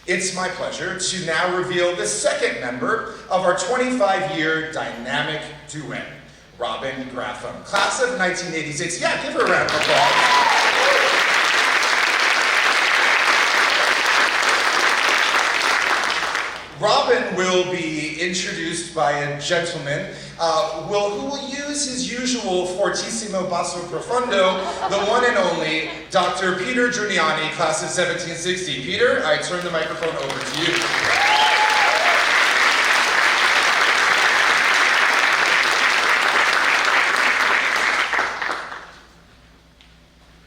It's my pleasure to now reveal the second member of our 25-year dynamic duet, Robynne Graffam, class of 1986. Yeah, give her a round of applause. Robynne will be introduced by a gentleman who will use his usual fortissimo basso profundo, the one and only Dr. Peter Giuliani, class of 1760. Peter, I turn the microphone over to you.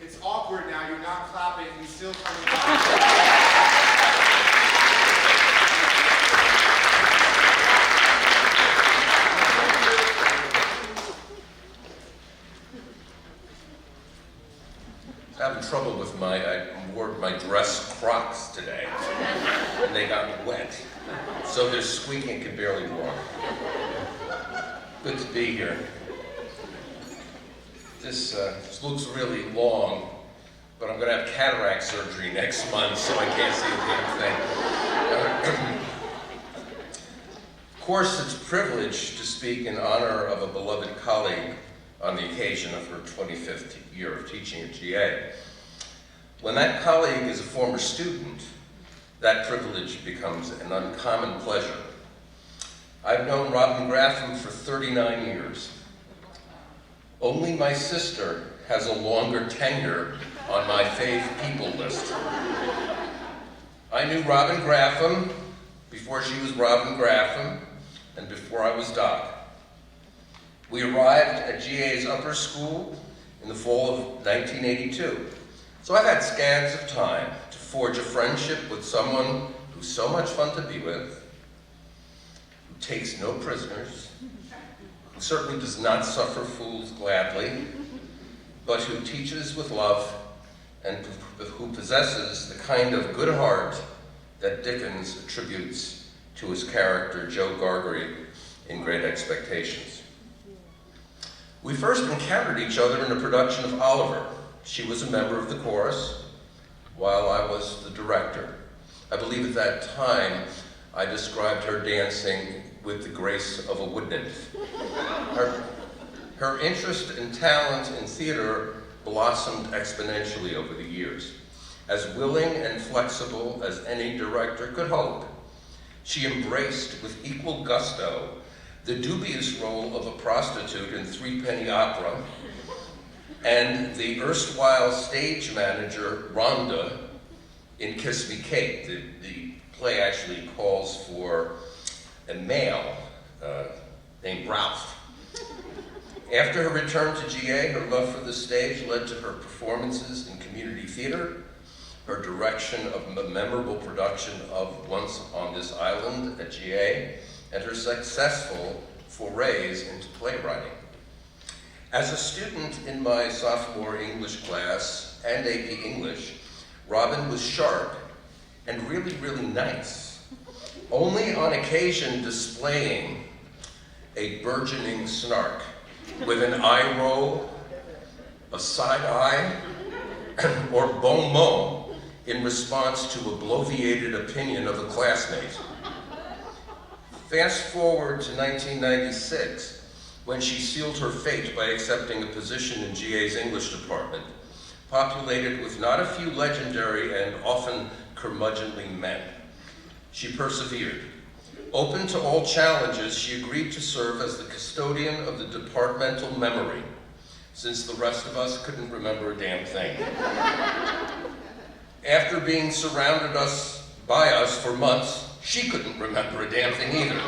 It's awkward now, you're not clapping, he's still coming back. Having trouble with I wore my dress Crocs today, and they got wet. So they're squeaking, can barely walk. Good to be here. This looks really long, but I'm gonna have cataract surgery next month, so I can't see a damn thing. Of course, it's a privilege to speak in honor of a beloved colleague on the occasion of her 25th year of teaching at GA. When that colleague is a former student, that privilege becomes an uncommon pleasure. I've known Robynne Graffam for 39 years. Only my sister has a longer tenure on my fave people list. I knew Robynne Graffam before she was Robynne Graffam and before I was Doc. We arrived at GA's upper school in the fall of 1982. So I've had scans of time to forge a friendship with someone who's so much fun to be with, who takes no prisoners, who certainly does not suffer fools gladly, but who teaches with love and who possesses the kind of good heart that Dickens attributes to his character, Joe Gargery, in Great Expectations. We first encountered each other in a production of Oliver. She was a member of the chorus, while I was the director. I believe at that time, I described her dancing with the grace of a wood nymph. Her interest and talent in theater blossomed exponentially over the years. As willing and flexible as any director could hope, she embraced with equal gusto the dubious role of a prostitute in Threepenny Opera, and the erstwhile stage manager, Rhonda, in Kiss Me Kate. The play actually calls for a male named Ralph. After her return to GA, her love for the stage led to her performances in community theater, her direction of a memorable production of Once on This Island at GA, and her successful forays into playwriting. As a student in my sophomore English class and AP English, Robynne was sharp and really, really nice, only on occasion displaying a burgeoning snark with an eye roll, a side eye, or bon mot in response to a bloviated opinion of a classmate. Fast forward to 1996, when she sealed her fate by accepting a position in GA's English department, populated with not a few legendary and often curmudgeonly men. She persevered. Open to all challenges, she agreed to serve as the custodian of the departmental memory, since the rest of us couldn't remember a damn thing. After being surrounded by us for months, she couldn't remember a damn thing either.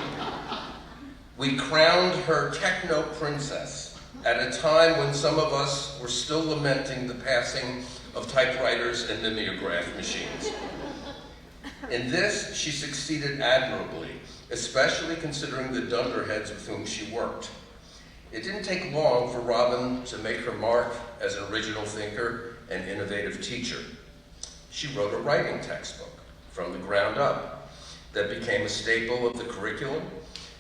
We crowned her techno princess at a time when some of us were still lamenting the passing of typewriters and mimeograph machines. In this, she succeeded admirably, especially considering the dunderheads with whom she worked. It didn't take long for Robynne to make her mark as an original thinker and innovative teacher. She wrote a writing textbook from the ground up that became a staple of the curriculum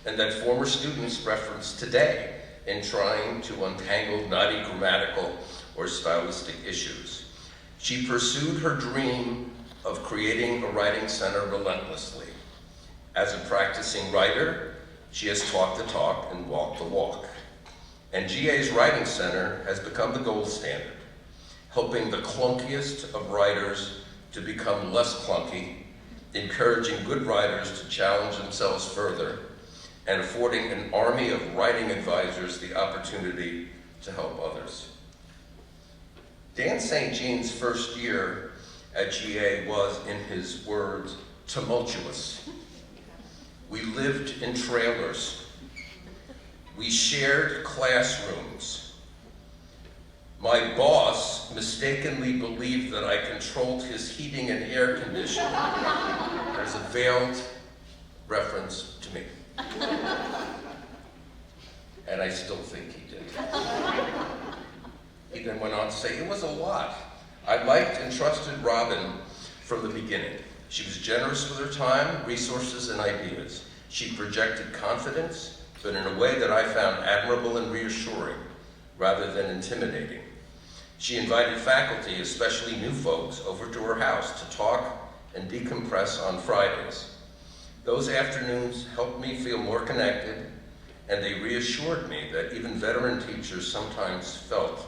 and that former students reference today in trying to untangle knotty grammatical or stylistic issues. She pursued her dream of creating a writing center relentlessly. As a practicing writer, she has talked the talk and walked the walk. And GA's Writing Center has become the gold standard, helping the clunkiest of writers to become less clunky, encouraging good writers to challenge themselves further, and affording an army of writing advisors the opportunity to help others. Dan St. Jean's first year at GA was, in his words, tumultuous. We lived in trailers. We shared classrooms. My boss mistakenly believed that I controlled his heating and air conditioning. There's a veiled reference to me. And I still think he did. He then went on to say, it was a lot. I liked and trusted Robynne from the beginning. She was generous with her time, resources, and ideas. She projected confidence, but in a way that I found admirable and reassuring, rather than intimidating. She invited faculty, especially new folks, over to her house to talk and decompress on Fridays. Those afternoons helped me feel more connected, and they reassured me that even veteran teachers sometimes felt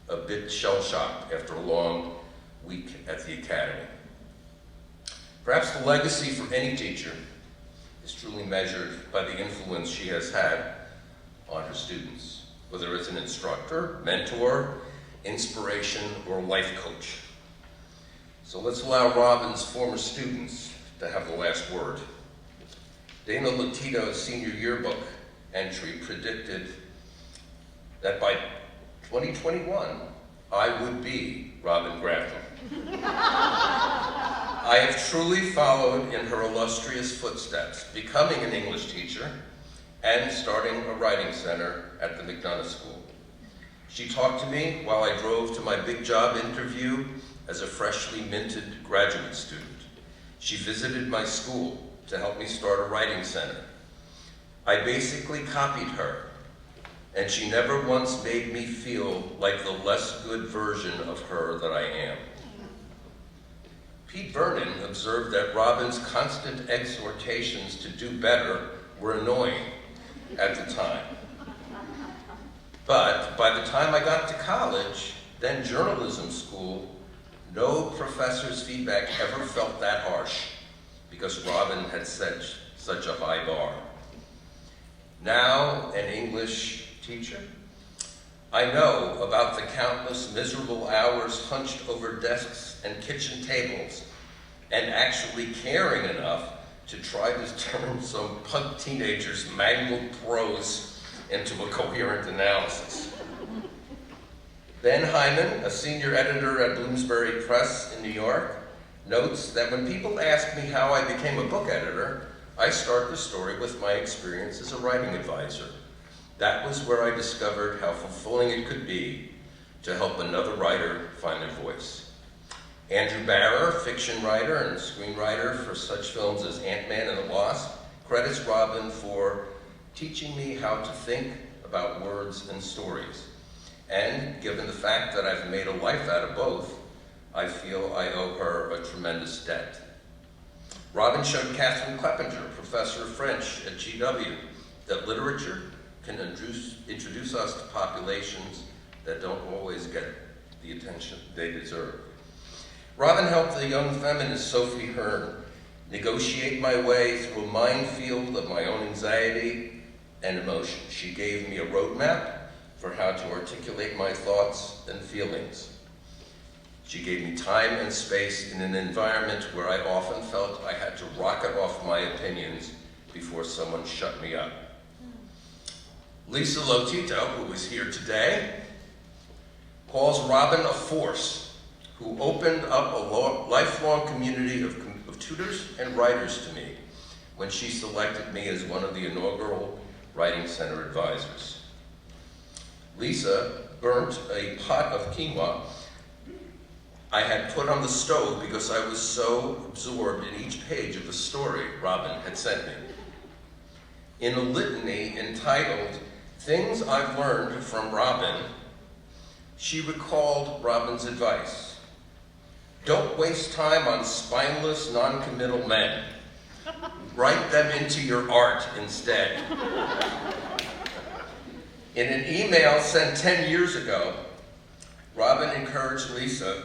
a bit shell-shocked after a long week at the academy. Perhaps the legacy for any teacher is truly measured by the influence she has had on her students, whether it's an instructor, mentor, inspiration, or life coach. So let's allow Robynne's former students to have the last word. Dana Latito's senior yearbook entry predicted that by 2021, I would be Robynne Graffam. I have truly followed in her illustrious footsteps, becoming an English teacher and starting a writing center at the McDonough School. She talked to me while I drove to my big job interview as a freshly minted graduate student. She visited my school to help me start a writing center. I basically copied her, and she never once made me feel like the less good version of her that I am. Pete Vernon observed that Robynne's constant exhortations to do better were annoying at the time. But by the time I got to college, then journalism school, no professor's feedback ever felt that harsh because Robynne had set such a high bar. Now an English teacher, I know about the countless miserable hours hunched over desks and kitchen tables and actually caring enough to try to turn some punk teenager's mangled prose into a coherent analysis. Ben Hyman, a senior editor at Bloomsbury Press in New York, notes that when people ask me how I became a book editor, I start the story with my experience as a writing advisor. That was where I discovered how fulfilling it could be to help another writer find their voice. Andrew Barrer, fiction writer and screenwriter for such films as Ant-Man and the Wasp, credits Robynne for teaching me how to think about words and stories. And given the fact that I've made a life out of both, I feel I owe her a tremendous debt. Robynne showed Catherine Kleppinger, professor of French at GW, that literature can introduce us to populations that don't always get the attention they deserve. Robynne helped the young feminist Sophie Hearn negotiate my way through a minefield of my own anxiety and emotion. She gave me a roadmap for how to articulate my thoughts and feelings. She gave me time and space in an environment where I often felt I had to rocket off my opinions before someone shut me up. Lisa Lotito, who is here today, calls Robynne a force who opened up a lifelong community of tutors and writers to me when she selected me as one of the inaugural Writing Center advisors. Lisa burnt a pot of quinoa I had put on the stove because I was so absorbed in each page of the story Robynne had sent me. In a litany entitled Things I've Learned from Robynne, she recalled Robynne's advice. Don't waste time on spineless, non-committal men. Write them into your art instead. In an email sent 10 years ago, Robynne encouraged Lisa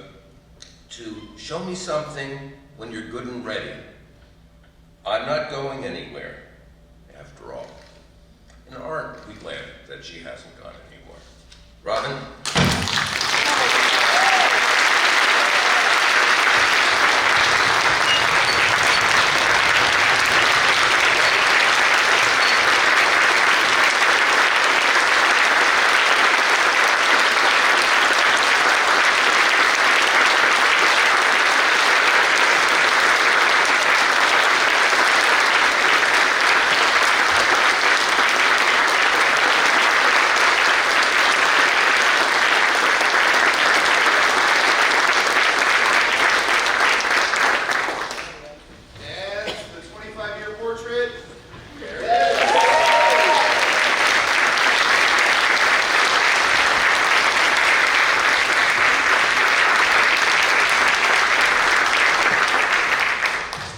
to show me something when you're good and ready. I'm not going anywhere, after all. And aren't we glad that she hasn't gone anywhere? Robynne,